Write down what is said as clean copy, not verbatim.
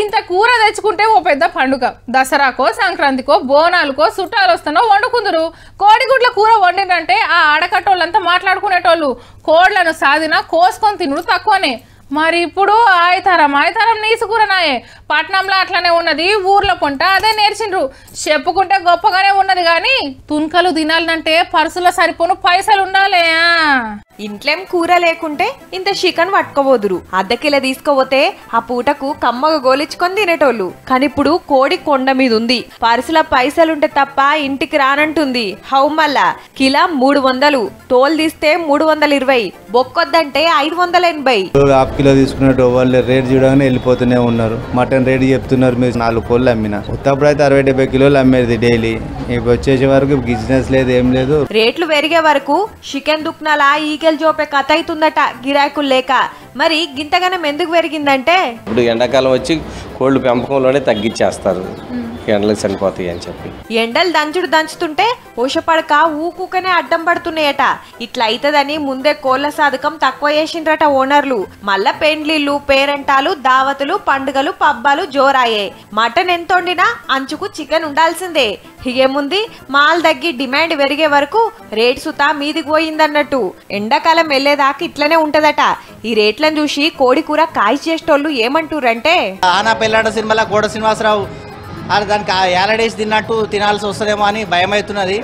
ఇంత కూర తెచ్చుకుంటే ఓ పెద్ద పండుగ. దసరాకో సంక్రాంతికో బోనాలకో చుట్టాలు వస్తానో వండుకుందరు. కోడిగుడ్ల కూర వండినంటే ఆ ఆడకట్టోళ్ళంతా మాట్లాడుకునేటోళ్ళు. కోళ్లను సాదినా కోసుకొని తినుడు తక్కువనే. మరి ఇప్పుడు ఆయతరం నీసుకూరనాయే. పట్నంలో అట్లనే ఉన్నది, ఊర్లో పొంట అదే నేర్చిండ్రు. చెప్పుకుంటే గొప్పగానే ఉన్నది కానీ తున్కలు తినాలంటే పర్సులో సరిపోను పైసలు ఉండాలి. ఇంట్లేం కూర లేకుంటే ఇంత చికెన్ పట్టుకోబోదురు. అద్దకిల తీసుకోపోతే ఆ పూటకు కమ్మగా గోలిచ్చుకొని తినేటోళ్ళు. కానిప్పుడు కోడి కొండ మీద ఉంది, పర్సుల పైసలుంటే తప్ప ఇంటికి రానంటుంది. హౌ మళ్ళా కిలా 300, తోలు తీస్తే 320, బొక్కొద్దంటే 580. హాఫ్ కిలో తీసుకున్నట్టు వాళ్ళు రేట్ చూడగానే వెళ్ళిపోతూనే ఉన్నారు. మటన్ రేట్ చెప్తున్నారు, మీరు 4 కోళ్ళు అమ్మినా. ఉత్తప్పుడు అయితే 60-70 కిలోలు అమ్మేది డైలీ. ఇప్పుడు వచ్చేసే వరకు బిజినెస్ లేదు, ఏం లేదు. రేట్లు పెరిగే వరకు చికెన్ దుక్నాలా ఈగలు జోపే కథ అవుతుందట గిరాకులు లేక. మరి గింతగానం ఎందుకు పెరిగిందంటే ఇప్పుడు ఎండాకాలం వచ్చి కోళ్ళు పెంపకంలోనే తగ్గించేస్తారు, ఎండలకు చనిపోతాయి అని చెప్పి. ఎండలు దంచుతుంటే ఊషపడక ఊకుకనే అడ్డం పడుతున్నాయట. ఇట్లా అవుతుందని ముందే కోళ్ల సాధకం తక్కువ చేసిండ్రట ఓనర్లు. మళ్ళా పెండ్లిళ్ళు, పేరెంటాలు, దావతులు, పండుగలు, పబ్బాలు జోరాయే. మటన్ ఎంత వండినా అంచుకు చికెన్ ఉండాల్సిందే. ఇగేముంది, మాల్ తగ్గి డిమాండ్ పెరిగే వరకు రేట్ సుతా మీదికి పోయిందన్నట్టు. ఎండాకాలం వెళ్లేదాకా ఇట్లనే ఉంటదట. ఈ రేట్లను చూసి కోడి కూర కాయ చేసేటోళ్ళు ఏమంటారంటే, ఆనా పెళ్ళాడ సినిమాలో కోడ శ్రీనివాసరావు దానికి ఏలడేసి తిన్నట్టు తినాల్సి వస్తుందేమో అని భయం అవుతున్నది.